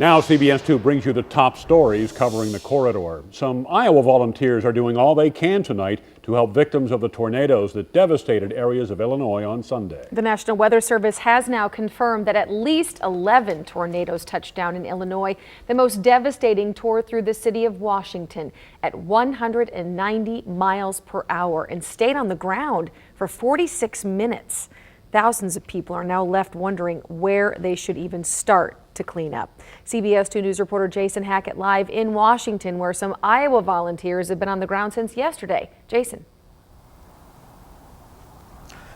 Now CBS 2 brings you the top stories covering the corridor. Some Iowa volunteers are doing all they can tonight to help victims of the tornadoes that devastated areas of Illinois on Sunday. The National Weather Service has now confirmed that at least 11 tornadoes touched down in Illinois. The most devastating tore through the city of Washington at 190 miles per hour and stayed on the ground for 46 minutes. Thousands of people are now left wondering where they should even start to clean up. CBS 2 News reporter Jason Hackett live in Washington, where some Iowa volunteers have been on the ground since yesterday. Jason.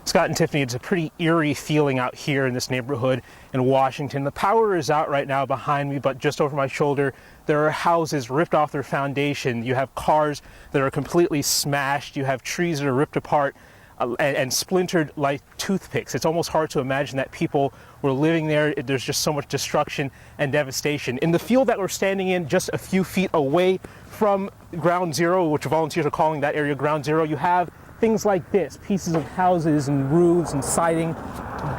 Scott and Tiffany, it's a pretty eerie feeling out here in this neighborhood in Washington. The power is out right now behind me, but just over my shoulder, there are houses ripped off their foundation. You have cars that are completely smashed. You have trees that are ripped apart and splintered like toothpicks. It's almost hard to imagine that people were living there. There's just so much destruction and devastation. In the field that we're standing in, just a few feet away from Ground Zero, which volunteers are calling that area Ground Zero, you have things like this, pieces of houses and roofs and siding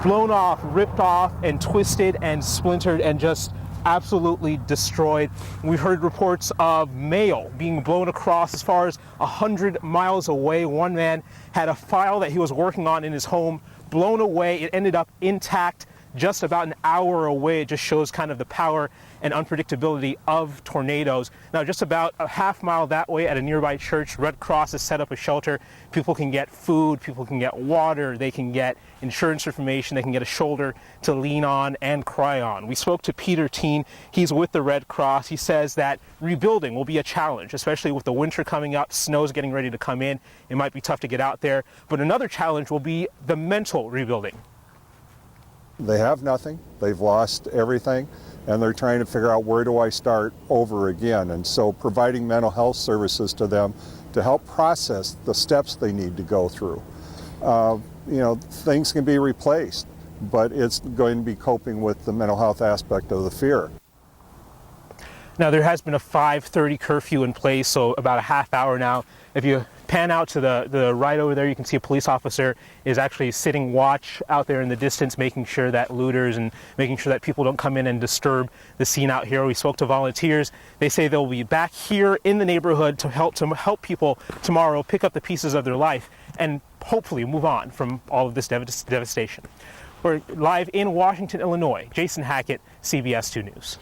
blown off, ripped off, and twisted and splintered and just absolutely destroyed. We've heard reports of mail being blown across as far as 100 miles away. One man had a file that he was working on in his home blown away. It ended up intact just about an hour away. It just shows kind of the power and unpredictability of tornadoes. Now, just about a half mile that way at a nearby church, Red Cross has set up a shelter. People can get food, people can get water, they can get insurance information, they can get a shoulder to lean on and cry on. We spoke to Peter Teen. He's with the Red Cross. He says that rebuilding will be a challenge, especially with the winter coming up, snow's getting ready to come in. It might be tough to get out there, but another challenge will be the mental rebuilding. They have nothing, they've lost everything, and they're trying to figure out, where do I start over again? And so providing mental health services to them to help process the steps they need to go through. Things can be replaced, but it's going to be coping with the mental health aspect of the fear. Now, there has been a 5:30 curfew in place, so about a half hour now. If you pan out to the right over there, you can see a police officer is actually sitting watch out there in the distance, making sure that looters and making sure that people don't come in and disturb the scene out here. We spoke to volunteers. They say they'll be back here in the neighborhood to help people tomorrow pick up the pieces of their life and hopefully move on from all of this devastation. We're live in Washington, Illinois. Jason Hackett, CBS 2 News.